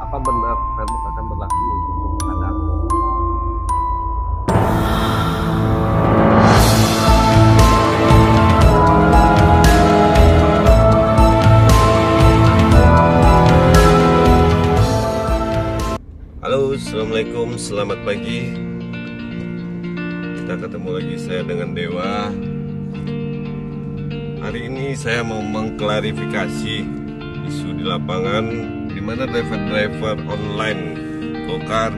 Apa benar Facebook akan berlaku untuk Padang? Halo, assalamualaikum, selamat pagi. Kita ketemu lagi saya dengan Dewa. Hari ini saya mau mengklarifikasi isu di lapangan, di mana driver-driver online Gokar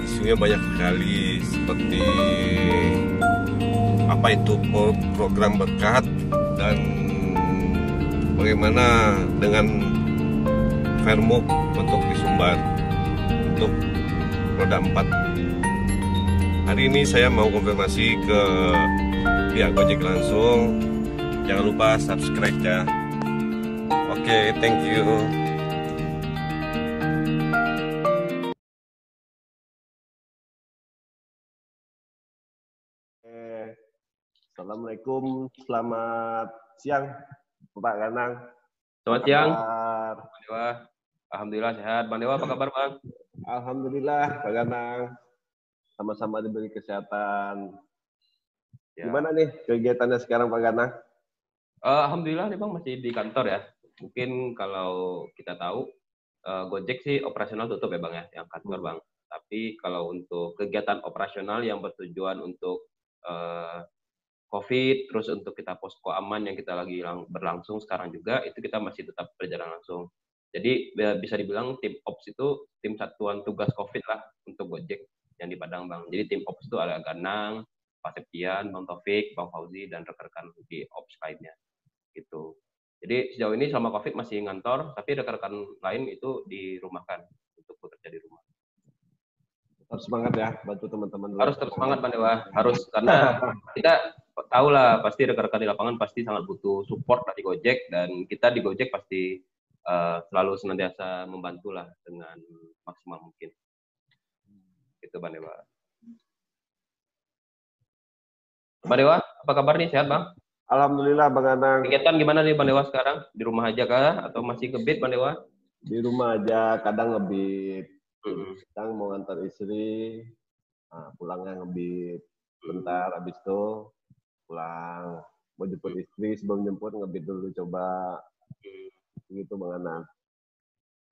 isunya banyak sekali, seperti apa itu program berkat dan bagaimana dengan Vermuk untuk disumbar untuk roda 4. Hari ini saya mau konfirmasi ke pihak Gojek langsung. Jangan lupa subscribe ya. Oke, thank you. Assalamualaikum, selamat siang Pak Ganang. Selamat Apa siang, kabar? Bang Dewa. Alhamdulillah sehat. Bang Dewa, apa kabar, Bang? Alhamdulillah Pak Ganang, sama-sama diberi kesehatan. Ya. Gimana nih kegiatannya sekarang Pak Ganang? Alhamdulillah nih Bang, masih di kantor ya. Mungkin kalau kita tahu, Gojek sih operasional tutup ya Bang ya, yang kantor Bang. Tapi kalau untuk kegiatan operasional yang bertujuan untuk COVID, terus untuk kita posko aman yang kita lagi berlangsung sekarang juga, itu kita masih tetap berjalan langsung. Jadi bisa dibilang tim Ops itu tim satuan tugas COVID lah untuk Gojek yang di Padang Bang. Jadi tim Ops itu ada Ganang, Pak Septian, Bang Taufik, Bang Fauzi, dan rekan-rekan di Ops lainnya. Gitu. Jadi sejauh ini selama COVID masih ngantor, tapi rekan-rekan lain itu dirumahkan untuk bekerja di rumah. Tetap semangat ya, bantu teman-teman. Harus terus semangat Pak Dewa, harus, karena kita tahu lah pasti rekan-rekan di lapangan pasti sangat butuh support dari Gojek, dan kita di Gojek pasti selalu senantiasa membantu lah dengan maksimal mungkin. Itu Pak Dewa. Pak Dewa, apa kabar nih? Sehat Bang? Alhamdulillah Bang Ganang. Kegiatan gimana nih Bang Dewa sekarang? Di rumah aja kah? Atau masih ngebit Bang Dewa? Di rumah aja, kadang ngebit. Kadang mau ngantar istri, pulangnya ngebit. Bentar, habis itu pulang. Mau jemput istri, sebelum jemput ngebit dulu coba. Gitu Bang Ganang.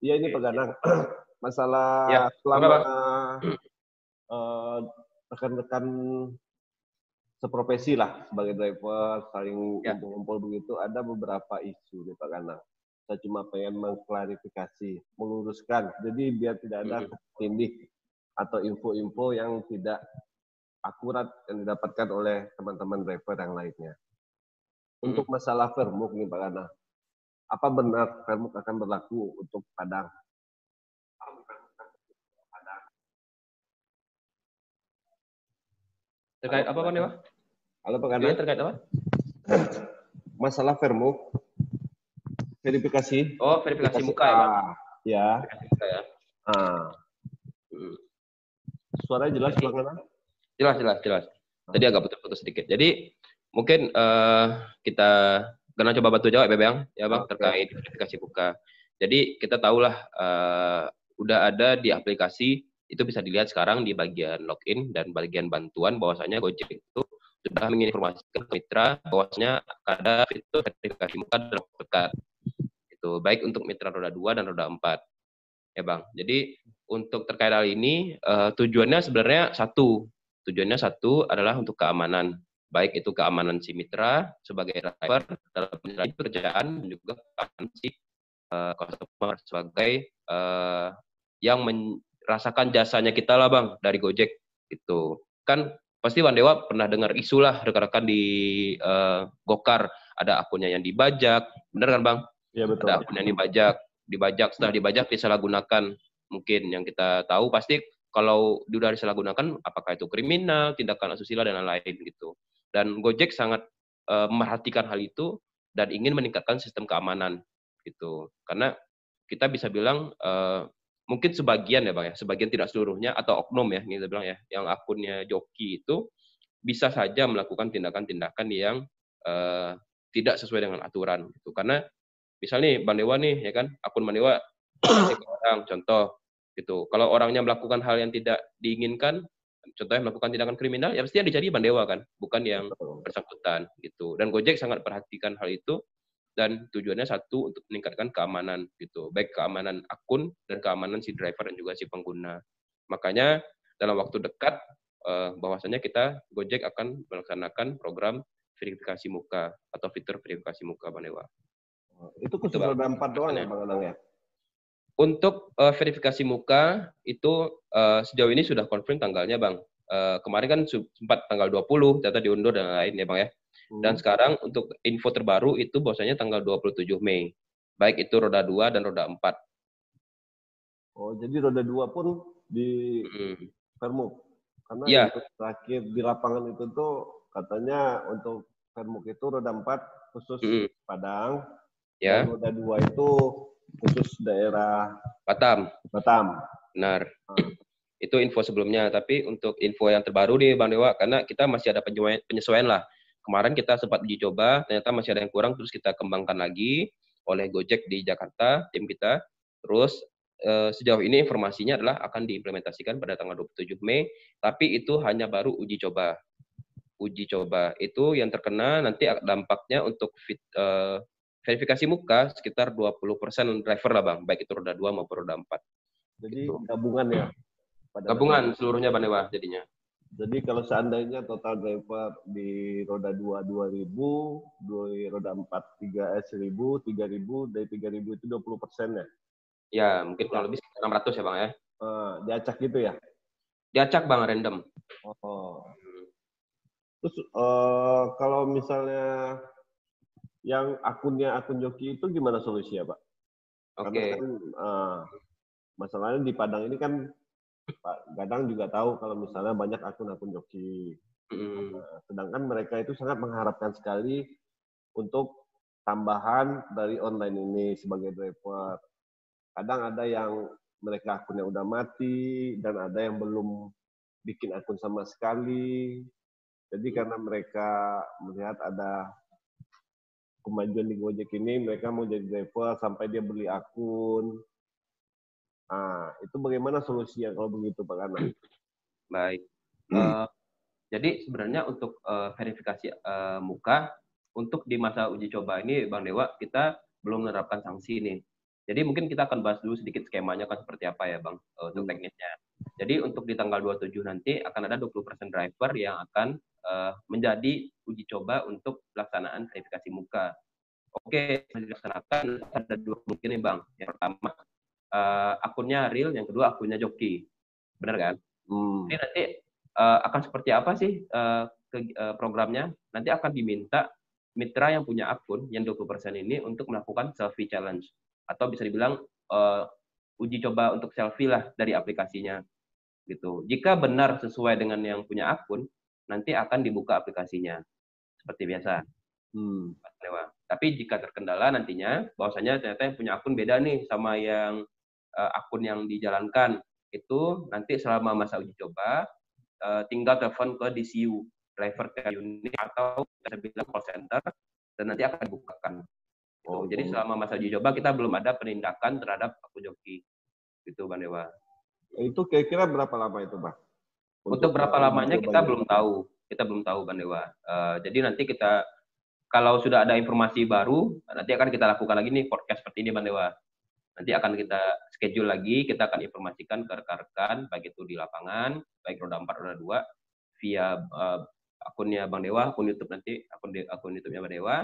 Iya ini Pak Ganang, masalah Ya, selama rekan-rekan seprofesi lah sebagai driver saling ngumpul-ngumpul begitu, ada beberapa isu nih Pak Ganang. Saya cuma pengen mengklarifikasi, meluruskan, jadi biar tidak ada tindih atau info-info yang tidak akurat yang didapatkan oleh teman-teman driver yang lainnya. Untuk masalah Vermuk nih Pak Ganang, apa benar Vermuk akan berlaku untuk Padang? Terkait apa Pak Dewa? Halo Pak Ganang. Terkait apa? Masalah Vermuk, verifikasi. Oh, verifikasi muka ya Bang? Ya. Verifikasi muka ya. Suaranya jelas Pak Ganang? Jelas. Tadi agak putus-putus sedikit. Jadi mungkin kita kena coba bantu jawab ya Bang, terkait verifikasi muka. Jadi kita tahulah udah ada di aplikasi, itu bisa dilihat sekarang di bagian login dan bagian bantuan bahwasanya Gojek itu sudah menginformasikan ke mitra bahwasanya ada fitur verifikasi muka dalam dekat. Itu baik untuk mitra roda 2 dan roda 4. Ya Bang. Jadi untuk terkait hal ini tujuannya sebenarnya satu. Tujuannya satu adalah untuk keamanan. Baik itu keamanan si mitra sebagai driver dalam menjalani pekerjaan, dan juga keamanan si customer sebagai yang merasakan jasanya kita lah Bang dari Gojek gitu. Kan pasti Bang Dewa pernah dengar isu lah rekan-rekan di Gokar, ada akunnya yang dibajak, benar kan Bang? Iya betul. Ada akun yang dibajak, setelah dibajak disalahgunakan. Mungkin yang kita tahu pasti kalau sudah disalahgunakan, apakah itu kriminal, tindakan asusila dan lain-lain gitu. Dan Gojek sangat memperhatikan hal itu dan ingin meningkatkan sistem keamanan gitu. Karena kita bisa bilang mungkin sebagian ya Bang ya, sebagian tidak seluruhnya atau oknum ya, kita bilang ya, yang akunnya joki itu bisa saja melakukan tindakan-tindakan yang tidak sesuai dengan aturan gitu. Karena misalnya Bang Dewa nih ya kan, akun Bang Dewa kasih ke orang, contoh gitu. Kalau orangnya melakukan hal yang tidak diinginkan, contohnya melakukan tindakan kriminal, ya pasti yang dicari bandewa kan, bukan yang bersangkutan gitu. Dan Gojek sangat perhatikan hal itu, dan tujuannya satu, untuk meningkatkan keamanan gitu, baik keamanan akun dan keamanan si driver dan juga si pengguna. Makanya dalam waktu dekat bahwasanya kita Gojek akan melaksanakan program verifikasi muka atau fitur verifikasi muka bandewa. Itu khusus roda 4 doang ya Bang Anang ya? Untuk verifikasi muka itu sejauh ini sudah confirm tanggalnya Bang. Kemarin kan sempat tanggal 20, ternyata diundur dan lain ya Bang ya. Dan sekarang untuk info terbaru itu bahwasanya tanggal 27 Mei. Baik itu roda 2 dan roda 4. Oh, jadi roda 2 pun di Permuk. Karena ya, terakhir di lapangan itu tuh katanya untuk Permuk itu roda 4 khusus Padang. Ya. Dan roda 2 itu khusus daerah Batam. Benar. Itu info sebelumnya, tapi untuk info yang terbaru nih Bang Dewa, karena kita masih ada penyesuaian lah. Kemarin kita sempat uji coba, ternyata masih ada yang kurang, terus kita kembangkan lagi oleh Gojek di Jakarta, tim kita. Terus sejauh ini informasinya adalah akan diimplementasikan pada tanggal 27 Mei, tapi itu hanya baru uji coba. Uji coba itu yang terkena nanti dampaknya untuk verifikasi muka sekitar 20% driver lah Bang, baik itu roda 2 maupun roda 4. Jadi gitu. Gabungan ya? Gabungan seluruhnya Bang Dewa jadinya. Jadi kalau seandainya total driver di roda 2 2.000, di roda 4 1.000, 3.000, dari 3.000 itu 20% ya? Ya, mungkin kurang lebih 600 ya Bang ya. Diacak gitu ya? Diacak Bang, random. Oh. Terus kalau misalnya yang akunnya akun joki itu gimana solusinya Pak? Karena kan masalahnya di Padang ini kan Pak Gadang juga tahu kalau misalnya banyak akun-akun joki. Sedangkan mereka itu sangat mengharapkan sekali untuk tambahan dari online ini sebagai driver. Kadang ada yang mereka akunnya udah mati dan ada yang belum bikin akun sama sekali. Jadi karena mereka melihat ada kemajuan di Gojek ini, mereka mau jadi driver sampai dia beli akun. Nah, itu bagaimana solusinya kalau begitu Pak Kana? Baik. Jadi sebenarnya untuk verifikasi muka, untuk di masa uji coba ini Bang Dewa, kita belum menerapkan sanksi nih. Jadi mungkin kita akan bahas dulu sedikit skemanya kan seperti apa ya Bang, untuk teknisnya. Jadi untuk di tanggal 27 nanti akan ada 20% driver yang akan menjadi uji coba untuk pelaksanaan verifikasi muka. Oke, dilaksanakan ada dua kemungkinan Bang. Yang pertama, akunnya real, yang kedua akunnya joki. Benar kan? Jadi nanti akan seperti apa sih programnya? Nanti akan diminta mitra yang punya akun yang 20% ini untuk melakukan selfie challenge, atau bisa dibilang uji coba untuk selfie lah dari aplikasinya gitu. Jika benar sesuai dengan yang punya akun, nanti akan dibuka aplikasinya seperti biasa. Tapi jika terkendala nantinya bahwasanya ternyata yang punya akun beda nih sama yang akun yang dijalankan, itu nanti selama masa uji coba tinggal telepon ke DCU, driver care unit, atau bisa bilang call center, dan nanti akan dibukakan. Jadi selama masa uji coba kita belum ada penindakan terhadap akun joki, gitu Bang Dewa. Itu kira-kira berapa lama itu Bang? Untuk berapa lamanya kita belum tahu. Kita belum tahu Bang Dewa. Jadi nanti kita, kalau sudah ada informasi baru, nanti akan kita lakukan lagi nih podcast seperti ini Bang Dewa. Nanti akan kita schedule lagi, kita akan informasikan ke rekan-rekan, baik itu di lapangan, baik roda 4, roda 2, via akunnya Bang Dewa, akun YouTube nanti, akun YouTube-nya Bang Dewa.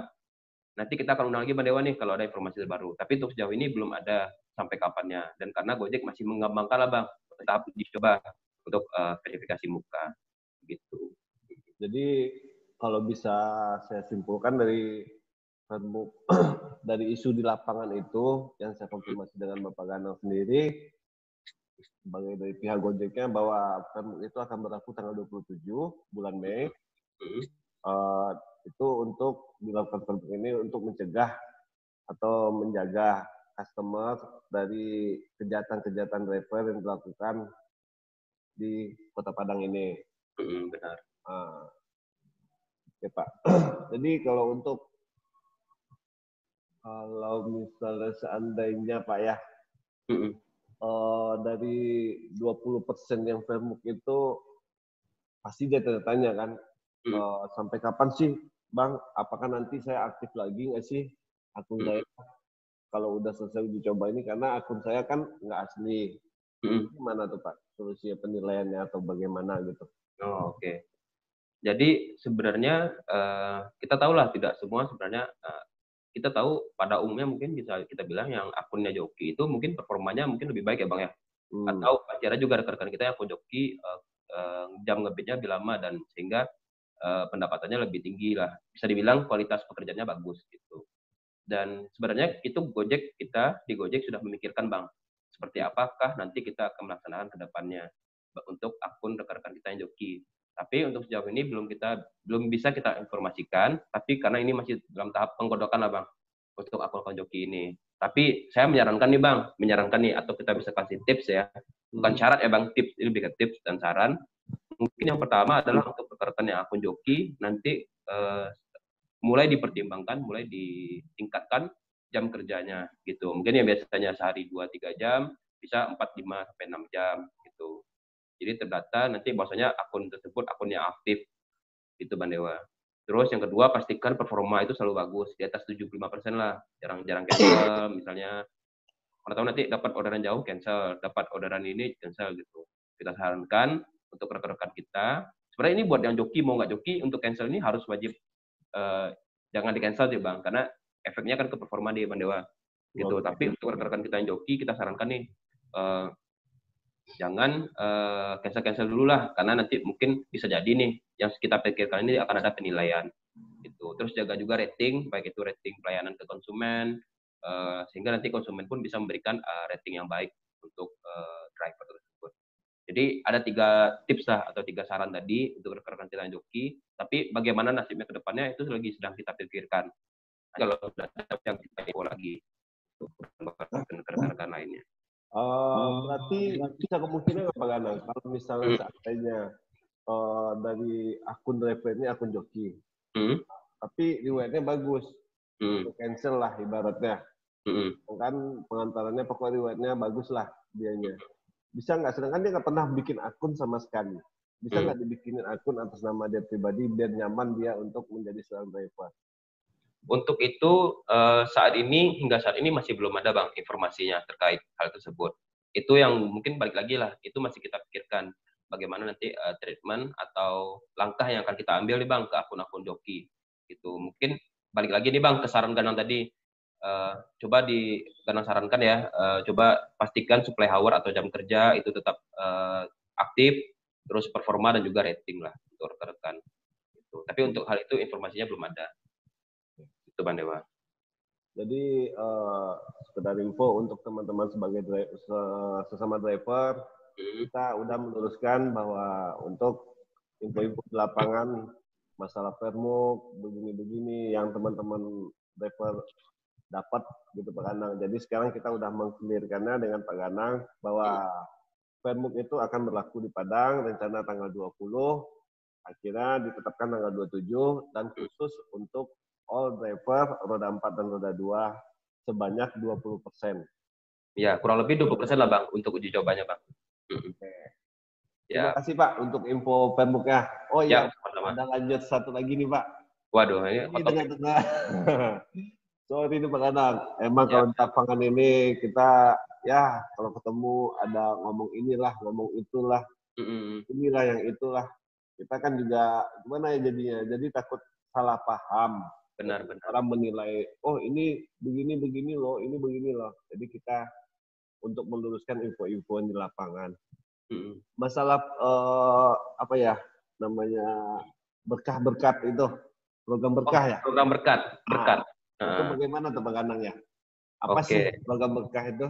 Nanti kita akan undang lagi Bang Dewa nih kalau ada informasi terbaru. Tapi untuk sejauh ini belum ada sampai kapannya. Dan karena Gojek masih mengembangkan lah Bang, tahap dicoba untuk verifikasi muka. Gitu. Jadi kalau bisa saya simpulkan dari isu di lapangan itu yang saya konfirmasi dengan Bapak Ganang sendiri sebagai dari pihak Gojeknya bahwa Permuk itu akan berlaku tanggal 27 bulan Mei. Itu untuk dilakukan Permuk ini untuk mencegah atau menjaga customer dari kejahatan-kejahatan driver yang dilakukan di Kota Padang ini. Benar. Oke Pak. Jadi kalau misalnya seandainya Pak ya, Dari 20% yang Vermuk itu pasti dia tanya kan, sampai kapan sih Bang? Apakah nanti saya aktif lagi nggak sih akun saya kalau udah selesai uji coba ini? Karena akun saya kan nggak asli. Gimana tuh Pak solusi penilaiannya atau bagaimana gitu? Oh, oke. Jadi sebenarnya kita tahulah tidak semua sebenarnya kita tahu pada umumnya mungkin bisa kita bilang yang akunnya joki itu mungkin performanya mungkin lebih baik ya Bang ya. Atau pasti ada juga rekan-rekan kita yang akun joki jam ngebitnya lebih lama dan sehingga pendapatannya lebih tinggi lah. Bisa dibilang kualitas pekerjaannya bagus gitu. Dan sebenarnya itu kita di Gojek sudah memikirkan Bang, seperti apakah nanti kita akan melaksanakan ke depannya untuk akun rekan-rekan kita yang joki. Tapi untuk sejauh ini belum bisa kita informasikan, tapi karena ini masih dalam tahap penggodokan lah Bang untuk akun-akun joki ini. Tapi saya menyarankan nih atau kita bisa kasih tips ya. Bukan syarat ya Bang, tips ini lebih ke tips dan saran. Mungkin yang pertama adalah untuk rekan-rekan yang akun joki nanti mulai dipertimbangkan, mulai ditingkatkan jam kerjanya gitu. Mungkin yang biasanya sehari 2-3 jam bisa 4-5-6 jam gitu. Jadi terdata nanti bahwasanya akun tersebut akun yang aktif gitu Bang Dewa. Terus yang kedua pastikan performa itu selalu bagus di atas 75% lah. Jarang-jarang cancel misalnya. Kalau tahu nanti dapat orderan jauh cancel, dapat orderan ini cancel gitu. Kita sarankan untuk rekan-rekan kita. Sebenarnya ini buat yang joki mau nggak joki untuk cancel ini harus wajib jangan di cancel sih Bang, karena efeknya kan ke performa di Bang Dewa gitu. Tapi untuk rekan-rekan kita yang joki kita sarankan nih jangan cancel dulu lah, karena nanti mungkin bisa jadi nih yang kita pikirkan ini akan ada penilaian gitu. Terus jaga juga rating, baik itu rating pelayanan ke konsumen sehingga nanti konsumen pun bisa memberikan rating yang baik untuk driver tersebut. Jadi ada 3 tips lah atau 3 saran tadi untuk rekan-rekan kita yang joki. Tapi bagaimana nasibnya ke depannya itu lagi sedang kita pikirkan. Kalau sudah ada yang kita info lagi untuk rekan-rekan lainnya. Berarti bisa kemungkinan apa Ganang? Kalau misalnya seandainya dari akun driver ini akun joki, tapi riwayatnya bagus, cancel lah ibaratnya. Kan pengantarannya pokoknya riwayatnya bagus lah dianya. Bisa nggak? Sedangkan dia nggak pernah bikin akun sama sekali. Bisa nggak dibikinin akun atas nama dia pribadi biar nyaman dia untuk menjadi seorang driver? Untuk itu hingga saat ini masih belum ada Bang informasinya terkait hal tersebut. Itu yang mungkin balik lagi lah, itu masih kita pikirkan bagaimana nanti treatment atau langkah yang akan kita ambil nih Bang ke akun-akun joki. Gitu. Mungkin balik lagi nih Bang ke saran Ganang tadi. Coba Ganang sarankan ya, coba pastikan supply hour atau jam kerja itu tetap aktif, terus performa dan juga rating lah untuk rekan-rekan. Gitu. Tapi untuk hal itu informasinya belum ada. Itu Bang Dewa. Jadi sekedar info untuk teman-teman sebagai sesama driver, kita udah meluruskan bahwa untuk info-info di lapangan masalah Vermuk begini-begini yang teman-teman driver dapat gitu Pak Ganang. Jadi sekarang kita udah mengklirkannya dengan Pak Ganang bahwa Vermuk itu akan berlaku di Padang rencana tanggal 20, akhirnya ditetapkan tanggal 27 dan khusus untuk all driver roda 4 dan roda 2 sebanyak 20%. Ya, kurang lebih 20% lah Bang untuk uji cobanya Bang. Oke. Terima kasih Pak untuk info Vermuknya. Oh iya, ada lanjut satu lagi nih Pak. Waduh, ini tengah-tengah. Sorry nih Pak Ganang. Emang kalau di lapangan ini kita ya kalau ketemu ada ngomong inilah, ngomong itulah, inilah yang itulah. Kita kan juga gimana ya jadinya? Jadi takut salah paham. Benar. Orang menilai, oh ini begini loh, ini begini loh. Jadi kita untuk meluruskan info-info di lapangan. Masalah apa ya namanya berkah-berkat itu, program berkah ya? Program berkat. Itu bagaimana tuh Pak Ganang ya? Apa sih program berkah itu?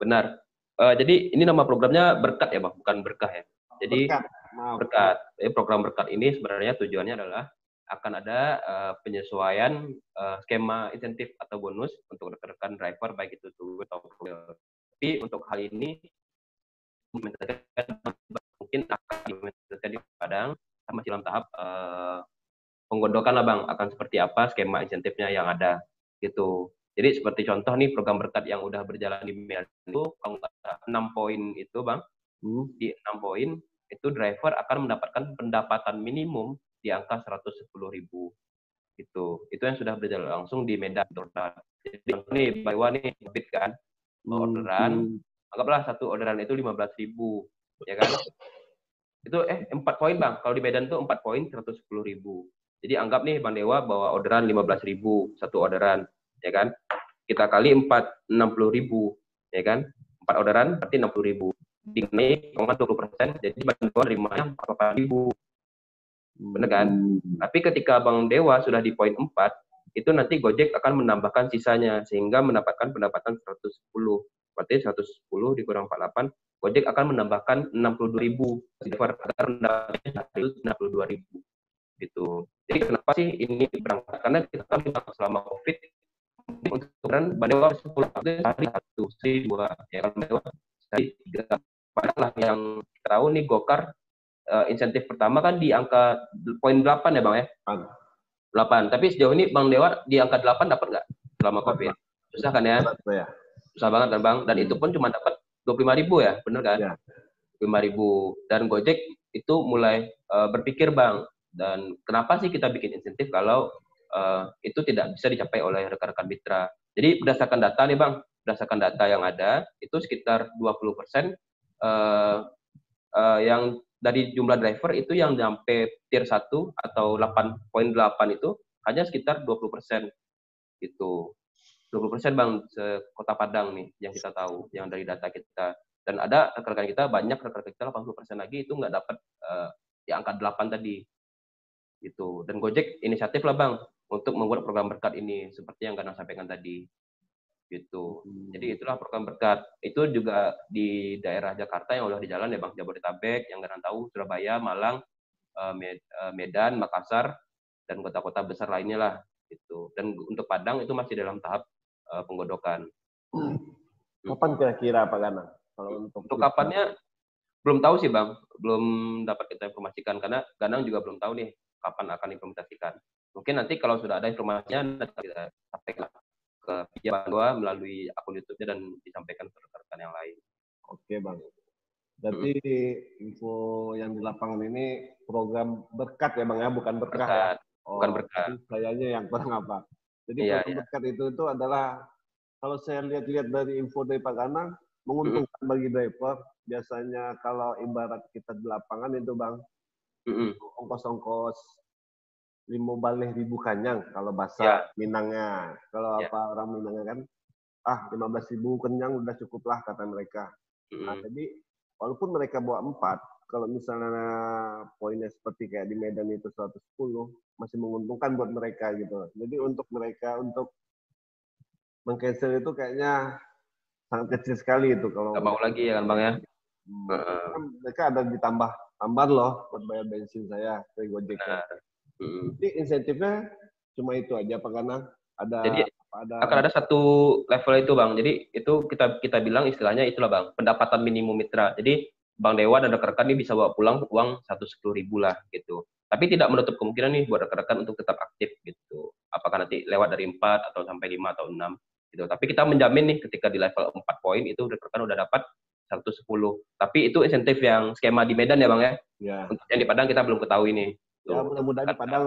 Benar. Jadi ini nama programnya berkat ya Bang, bukan berkah ya. Jadi berkat. Jadi program berkat ini sebenarnya tujuannya adalah akan ada penyesuaian skema insentif atau bonus untuk rekan-rekan driver baik itu tour atau full. Tapi untuk hal ini mungkin akan diimplementasikan di Padang masih dalam tahap penggodokan lah Bang, akan seperti apa skema insentifnya yang ada gitu. Jadi seperti contoh nih program berkat yang udah berjalan di Medan itu, kalau 6 poin itu Bang, di 6 poin itu driver akan mendapatkan pendapatan minimum di angka 110.000 gitu. Itu yang sudah berjalan langsung di Medan. Jadi nih Baywa nih ngebit kan orderan, anggaplah satu orderan itu 15.000 ya kan. Itu 4 poin Bang. Kalau di Medan tuh 4 poin 110.000. Jadi anggap nih Bang Dewa bawa orderan 15.000 satu orderan, ya kan? Kita kali 4 60.000, ya kan? 4 orderan berarti 60.000. Dikenai 20%, jadi Bang Dewa terimanya 48.000. Bener kan? Tapi ketika Bang Dewa sudah di poin 4, itu nanti Gojek akan menambahkan sisanya sehingga mendapatkan pendapatan 110. Berarti 110 dikurang 48, Gojek akan menambahkan 62.000 agar mendapatkan 162.000 gitu. Jadi kenapa sih ini berangkat? Karena kita tahu selama COVID untuk ukuran Bandewa 10 hari 1, hari 2, ya kan Bandewa hari 3. Padahal yang kita tahu nih Gokar insentif pertama kan di angka poin 8 ya Bang ya? 8. Tapi sejauh ini Bang Dewa di angka 8 dapat nggak selama COVID? Susah kan ya? Susah banget kan Bang? Dan itu pun cuma dapat 25.000 ya, bener kan? Ya. 25.000. Dan Gojek itu mulai berpikir Bang, dan kenapa sih kita bikin insentif kalau itu tidak bisa dicapai oleh rekan-rekan mitra. Jadi berdasarkan data nih Bang, berdasarkan data yang ada, itu sekitar 20% yang dari jumlah driver itu yang sampai tier 1 atau 8.8 itu hanya sekitar 20% gitu. 20% Bang, Kota Padang nih yang kita tahu, yang dari data kita. Dan ada rekan-rekan kita, banyak rekan-rekan kita 80% lagi itu nggak dapat di angka 8 tadi. Gitu. Dan Gojek inisiatif lah Bang untuk membuat program berkat ini seperti yang Ganang sampaikan tadi. Gitu. Jadi itulah program berkat. Itu juga di daerah Jakarta yang udah di jalan ya Bang, Jabodetabek, yang Ganang tahu, Surabaya, Malang, Medan, Makassar, dan kota-kota besar lainnya lah. Gitu. Dan untuk Padang itu masih dalam tahap penggodokan. Kapan kira-kira Pak Ganang? Kalau untuk kapannya belum tahu sih Bang, belum dapat kita informasikan karena Ganang juga belum tahu nih kapan akan implementasikan. Mungkin nanti kalau sudah ada informasinya nanti kita sampaikan ke Bang Dewa melalui akun YouTube-nya dan disampaikan ke rekan-rekan yang lain. Oke Bang. Berarti info yang di lapangan ini program berkat ya Bang ya, bukan berkah. Berkat. Bukan berkat. Sayanya yang kurang apa. Jadi program berkat itu adalah kalau saya lihat-lihat dari info dari Pak Ganang, menguntungkan bagi driver. Biasanya kalau ibarat kita di lapangan itu Bang, ongkos-ongkos 15.000 kanyang kalau bahasa Minangnya. Kalau apa orang Minangnya kan, 15.000 kenyang udah cukup lah kata mereka. Nah, jadi walaupun mereka bawa 4, kalau misalnya poinnya seperti kayak di Medan itu 110, masih menguntungkan buat mereka gitu. Jadi untuk mereka untuk meng-cancel itu kayaknya sangat kecil sekali itu kalau nggak mau lagi ya kan Bang ya. Mereka ada ditambah loh buat bayar bensin saya dari Gojek. Jadi insentifnya cuma itu aja Pak Ganang. Jadi akan ada satu level itu Bang. Jadi itu kita bilang istilahnya itulah Bang, pendapatan minimum mitra. Jadi Bang Dewa dan rekan-rekan ini bisa bawa pulang uang 110.000 lah gitu. Tapi tidak menutup kemungkinan nih buat rekan-rekan untuk tetap aktif gitu. Apakah nanti lewat dari 4 atau sampai 5 atau 6 gitu. Tapi kita menjamin nih ketika di level 4 poin itu rekan-rekan udah dapat 110. Tapi itu insentif yang skema di Medan ya Bang ya. Untuk yang di Padang kita belum ketahui nih. Ya mudah-mudahan di Padang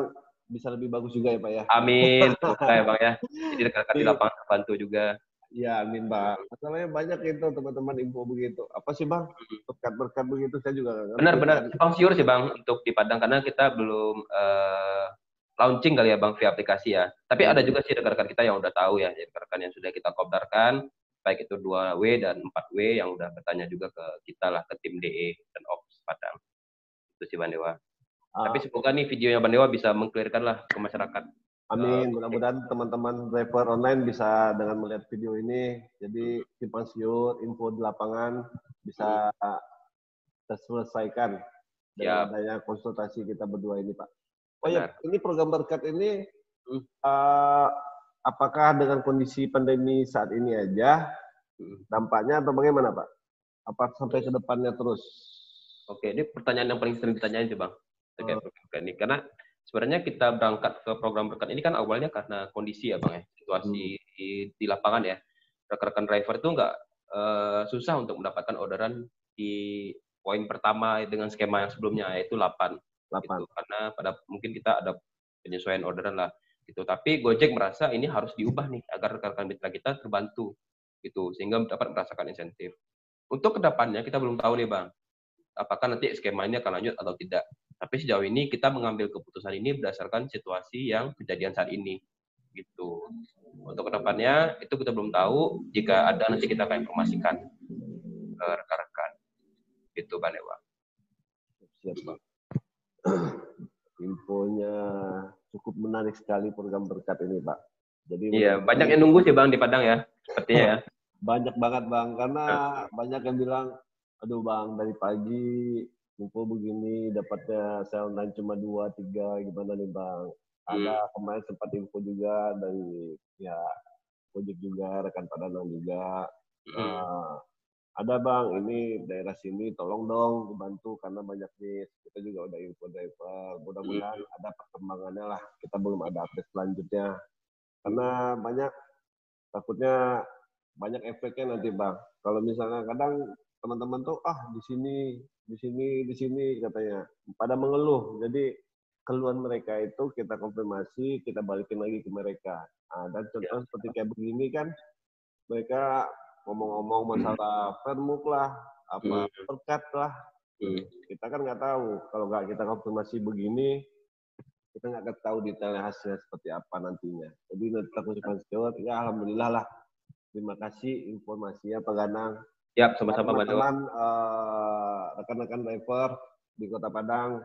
bisa lebih bagus juga ya Pak ya. Amin. Semoga ya Bang ya. Jadi rekan-rekan di lapangan terbantu juga. Ya amin Pak. Masalahnya banyak itu teman-teman info begitu. Apa sih Bang? Berkat-berkat begitu saya juga nggak ngerti. Benar-benar. Bang sure sih Bang untuk di Padang karena kita belum launching kali ya Bang via aplikasi ya. Tapi ada juga sih rekan-rekan kita yang udah tahu ya. Rekan-rekan yang sudah kita kobarkan. Baik itu 2W dan 4W yang udah bertanya juga ke kita lah, ke tim DE dan Ops Padang. Itu sih Bang Dewa. Tapi semoga nih videonya Bang Dewa bisa meng-clearkan lah ke masyarakat. Amin. Mudah-mudahan teman-teman driver online bisa dengan melihat video ini, jadi simpang siur, info di lapangan bisa terselesaikan dengan adanya konsultasi kita berdua ini Pak. Oh ya, ini program berkat ini apakah dengan kondisi pandemi saat ini aja dampaknya atau bagaimana Pak? Apa sampai ke depannya terus? Oke, ini pertanyaan yang paling sering ditanyain sih Bang. Terkait program ini. Karena sebenarnya kita berangkat ke program berkat ini kan awalnya karena kondisi ya Bang ya. Situasi di lapangan ya, rekan-rekan driver itu nggak susah untuk mendapatkan orderan di poin pertama dengan skema yang sebelumnya, yaitu 8. Gitu. Karena mungkin kita ada penyesuaian orderan lah gitu. Tapi Gojek merasa ini harus diubah nih agar rekan-rekan mitra kita terbantu gitu, sehingga dapat merasakan insentif. Untuk kedepannya kita belum tahu nih Bang, apakah nanti skemanya akan lanjut atau tidak. Tapi sejauh ini kita mengambil keputusan ini berdasarkan situasi yang kejadian saat ini gitu. Untuk kedepannya itu kita belum tahu. Jika ada nanti kita akan informasikan ke rekan-rekan gitu Bang Dewa. Siap Bang. Infonya cukup menarik sekali program berkat ini Pak. Jadi iya, banyak yang nunggu sih Bang di Padang ya, sepertinya ya. Banyak banget Bang, karena banyak yang bilang, aduh Bang dari pagi info begini dapatnya saya online cuma 2-3, gimana nih Bang? Ada kemarin sempat info juga dari ya Gojek juga, rekan Padang juga. Ada Bang, ini daerah sini tolong dong dibantu karena banyak miss. Kita juga udah info driver. Mudah-mudahan ada perkembangannya lah. Kita belum ada update selanjutnya. Karena takutnya banyak efeknya nanti Bang. Kalau misalnya kadang teman-teman tuh di sini katanya pada mengeluh. Jadi keluhan mereka itu kita konfirmasi, kita balikin lagi ke mereka. Dan contoh seperti kayak begini kan, mereka ngomong-ngomong masalah Fairmuk lah, apa berkat lah. Kita kan nggak tahu. Kalau nggak kita konfirmasi begini, kita nggak akan tahu detailnya hasilnya seperti apa nantinya. Jadi nanti kita ucapkan selamat, ya alhamdulillah lah. Terima kasih informasinya Pak Ganang. Ya, sama-sama Pak Dewa. Rekan-rekan driver di Kota Padang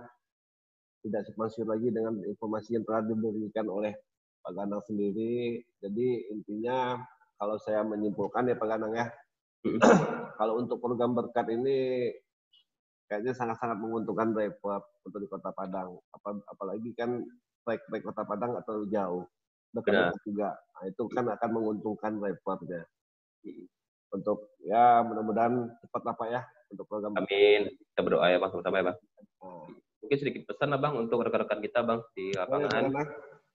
tidak simpang-siur lagi dengan informasi yang telah diberikan oleh Pak Ganang sendiri. Jadi intinya kalau saya menyimpulkan ya Pak Ganang ya, kalau untuk program berkat ini kayaknya sangat-sangat menguntungkan driver untuk di Kota Padang. Apalagi kan trek Kota Padang atau jauh, dekat juga. Nah, itu kan akan menguntungkan drivernya. Untuk ya mudah-mudahan cepat lah Pak ya untuk program. Amin. Kita berdoa ya Bang, sama-sama ya Bang. Mungkin sedikit pesan lah Bang untuk rekan-rekan kita Bang di lapangan.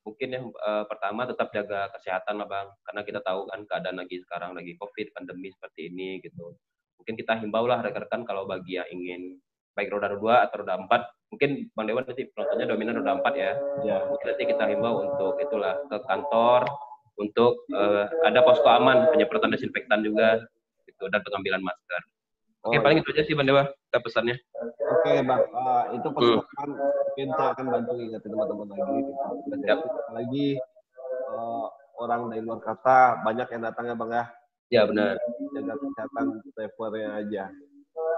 Mungkin yang pertama tetap jaga kesehatan lah Bang, karena kita tahu kan keadaan sekarang lagi COVID, pandemi seperti ini gitu. Mungkin kita himbau lah rekan-rekan kalau bagi yang ingin baik roda 2 atau roda 4, mungkin Bang Dewa nanti penontonnya dominan roda 4 ya. Mungkin nanti kita himbau untuk itulah ke kantor untuk ada posko aman, penyemprotan desinfektan juga gitu, dan pengambilan masker. Oke, paling itu aja sih Bang Dewa, kita pesannya. Oke Bang, itu persoalan mungkin saya akan bantu ingatin teman-teman lagi. Apalagi orang dari luar kota banyak yang datang ya Bang ya. Ya benar. Jaga kesehatan drivernya aja.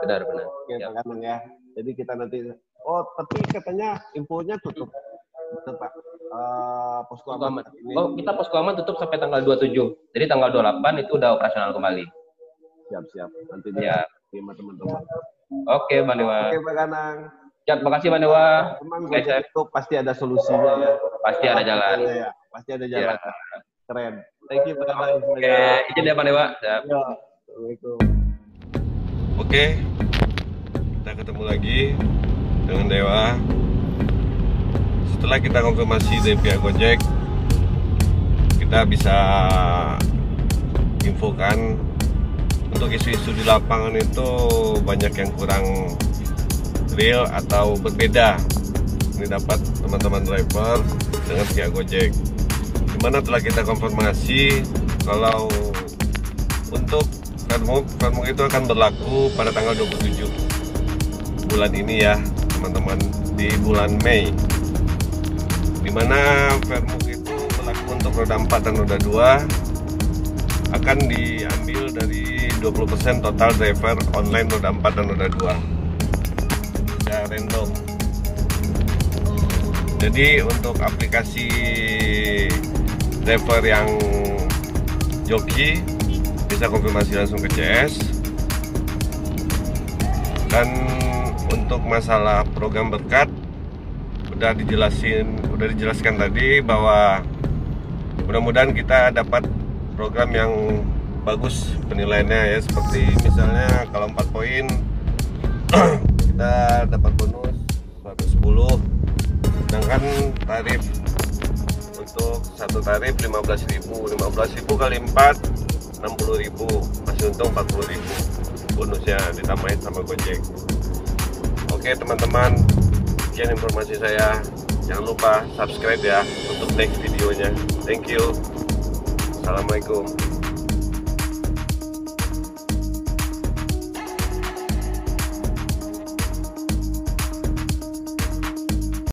Benar. Oke Pak Ganang ya. Jadi kita nanti, tapi katanya infonya tutup. Pak, posko aman. Kita posko aman tutup sampai tanggal 27. Jadi tanggal 28 itu udah operasional kembali. Siap. Nanti dia terima teman-teman. Oke, Bang Dewa. Oke, Pak Ganang. Ya, terima kasih, Bang Dewa. Itu pasti ada solusinya ya. Pasti ada jalan. Pasti ada jalan. Ya. Keren. Thank you, Pak Ganang. Oke, izin ya, Bang Dewa. Ya. Assalamualaikum. Oke, kita ketemu lagi dengan Dewa. Setelah kita konfirmasi dari pihak Gojek, kita bisa infokan untuk isu-isu di lapangan itu banyak yang kurang real atau berbeda. Ini dapat teman-teman driver dengan pihak Gojek. Dimana telah kita konfirmasi kalau untuk Fairmuk itu akan berlaku pada tanggal 27 bulan ini ya teman-teman, di bulan Mei. Dimana Fairmuk itu berlaku untuk roda 4 dan roda 2 akan diambil dari 20% total driver online roda 4 dan roda 2 ya, random. Jadi untuk aplikasi driver yang joki bisa konfirmasi langsung ke CS. Dan untuk masalah program berkat udah dijelaskan tadi bahwa mudah-mudahan kita dapat program yang bagus penilaiannya ya, seperti misalnya kalau 4 poin kita dapat bonus 110, sedangkan tarif untuk satu tarif 15.000. 15.000 kali 4 60.000, masih untung 40.000 bonusnya ditambahin sama Gojek. Oke teman-teman, sekian informasi saya. Jangan lupa subscribe ya untuk next videonya. Thank you. Assalamualaikum.